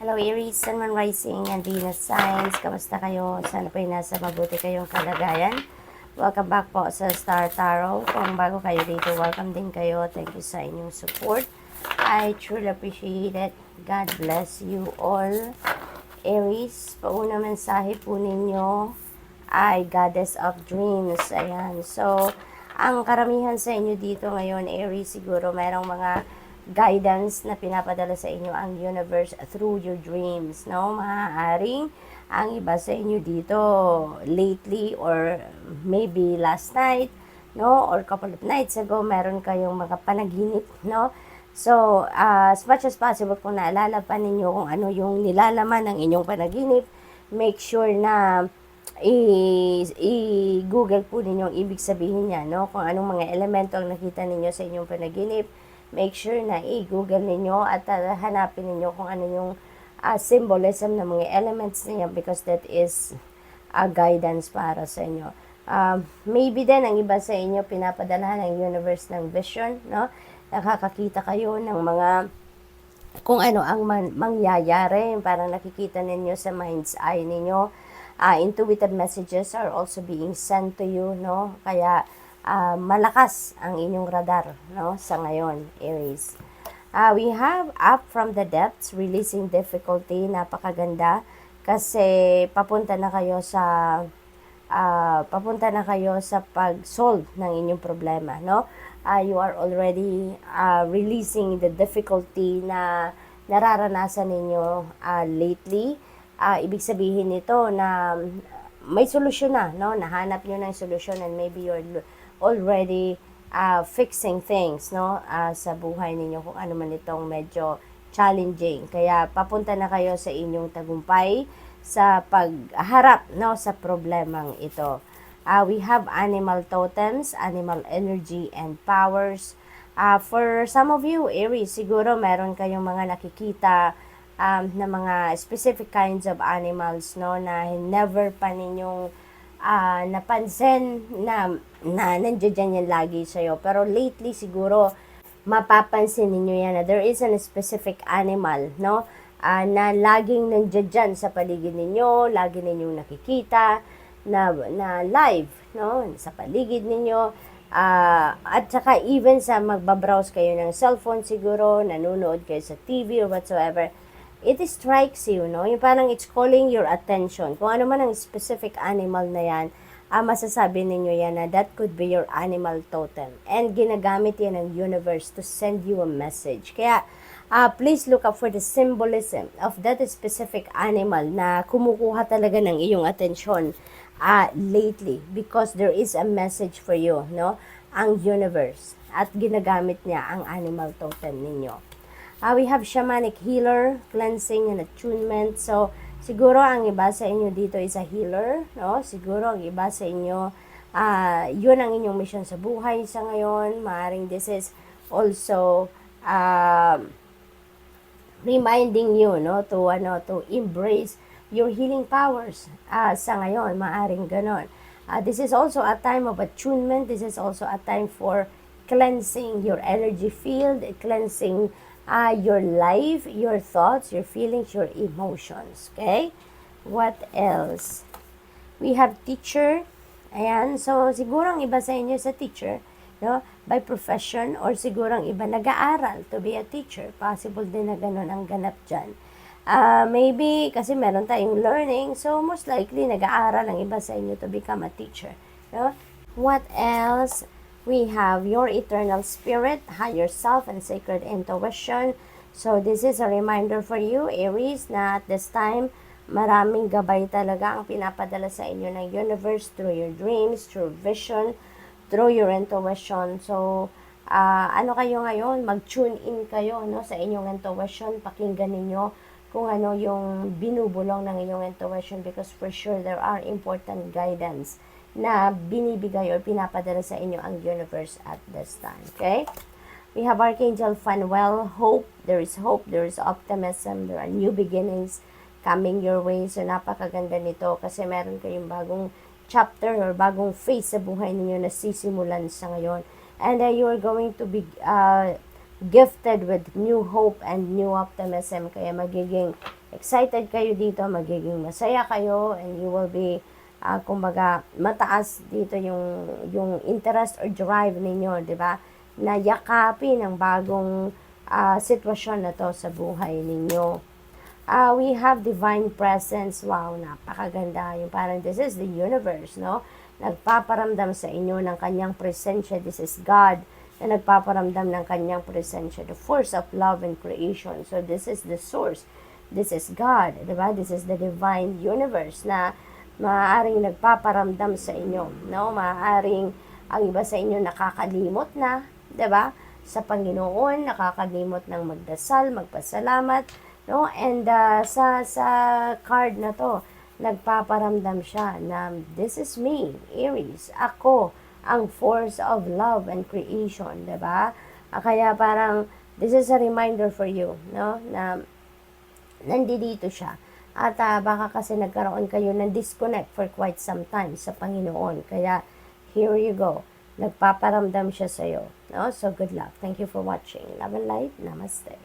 Hello Aries, Sun, Moon, Rising, and Venus signs. Kamusta kayo? Sana po nasa mabuti kayong kalagayan. Welcome back po sa Star Tarot. Kung bago kayo dito, welcome din kayo. Thank you sa inyong support. I truly appreciate it. God bless you all. Aries, pauna mensahe po ninyo ay Goddess of Dreams. Ayan. So, ang karamihan sa inyo dito ngayon, Aries, siguro mayroong mga guidance na pinapadala sa inyo ang universe through your dreams, no? Maaaring ang iba sa inyo dito lately or maybe last night, no? Or couple of nights ago, meron kayong mga panaginip, no? So, as much as possible, kung naalala pa ninyo kung ano yung nilalaman ng inyong panaginip, make sure na i-google po ninyo ang ibig sabihin niya, no? Kung anong mga elemento ang nakita ninyo sa inyong panaginip, make sure na i-google ninyo at hanapin ninyo kung ano yung symbolism ng mga elements niya because that is a guidance para sa inyo. Maybe din ang iba sa inyo pinapadala ng universe ng vision, no? Nakakakita kayo ng mga kung ano ang mangyayari, parang nakikita ninyo sa mind's eye ninyo. Intuitive messages are also being sent to you, no? Kaya malakas ang inyong radar, no, sa ngayon, Aries. We have Up from the Depths, Releasing Difficulty, napakaganda kasi papunta na kayo sa pag-solve ng inyong problema, no? You are already releasing the difficulty na nararanasan ninyo lately. Ibig sabihin nito na may solusyon na, no? Nahanap nyo ng solusyon and maybe you're already fixing things, no? Sa buhay ninyo kung ano man itong medyo challenging. Kaya papunta na kayo sa inyong tagumpay sa pagharap, no, sa problemang ito. We have animal totems, animal energy and powers. For some of you, Aries, siguro meron kayong mga nakikita na mga specific kinds of animals, no, na never pa ninyong napansin na nandiyan yan lagi sa'yo. Pero lately siguro mapapansin ninyo yan na there is a specific animal, no, na laging nandiyan sa paligid ninyo, lagi ninyong nakikita na live, no, sa paligid ninyo. At saka even sa magbabrowse kayo ng cellphone siguro, nanonood kayo sa TV or whatsoever, it strikes you, no? Yung parang it's calling your attention. Kung ano man ang specific animal na yan, masasabi ninyo yan na that could be your animal totem. And ginagamit yan ng universe to send you a message. Kaya, please look up for the symbolism of that specific animal na kumukuha talaga ng iyong atensyon lately. Because there is a message for you, no? Ang universe. At ginagamit niya ang animal totem ninyo. We have shamanic healer, cleansing and attunement. So, siguro ang iba sa inyo dito is a healer, no? Siguro ang iba sa inyo, yun ang inyong mission sa buhay sa ngayon. Maaring this is also reminding you, no, to embrace your healing powers sa ngayon. Maaring ganon. This is also a time of attunement. This is also a time for cleansing your energy field, cleansing your life, your thoughts, your feelings, your emotions. Okay? What else? We have teacher. Ayan. So, siguro ang iba sa inyo sa teacher, no? By profession or siguro ang iba nag-aaral to be a teacher. Possible din na ganun ang ganap dyan. Maybe kasi meron tayong learning. So, most likely nag-aaral ang iba sa inyo to become a teacher. No? What else? We have your eternal spirit, higher self, and sacred intuition. So, this is a reminder for you, Aries, na at this time, maraming gabay talaga ang pinapadala sa inyo ng universe through your dreams, through vision, through your intuition. So, ano kayo ngayon? Mag-tune in kayo, no, sa inyong intuition. Pakinggan ninyo kung ano yung binubulong ng inyong intuition because for sure there are important guidance na binibigay or pinapadala sa inyo ang universe at this time. Okay? We have Archangel Phanuel, hope. There is optimism, there are new beginnings coming your way. So, napakaganda nito kasi meron kayong bagong chapter or bagong phase sa buhay ninyo na sisimulan sa ngayon. And you are going to be gifted with new hope and new optimism. Kaya magiging excited kayo dito, magiging masaya kayo, and you will be, kumbaga, mataas dito yung interest or drive ninyo, di ba? Na yakapin ang bagong sitwasyon na to sa buhay ninyo. We have divine presence. Wow, napakaganda. Yung parang this is the universe, no? Nagpaparamdam sa inyo ng kanyang presensya. This is God na nagpaparamdam ng kanyang presensya. The force of love and creation. So this is the source. This is God, diba? This is the divine universe na maaaring nagpaparamdam sa inyo, no? Maaaring ang iba sa inyo nakakalimot na, diba? Sa Panginoon, nakakalimot ng magdasal, magpasalamat, no? And sa card na to, nagpaparamdam siya na this is me, Aries. Ako ang force of love and creation, 'di ba? Kaya parang this is a reminder for you, no? Na nandito siya. At baka kasi nagkaroon kayo ng disconnect for quite some time sa Panginoon. Kaya here you go. Nagpaparamdam siya sa iyo, no? So good luck. Thank you for watching. Love and light. Namaste.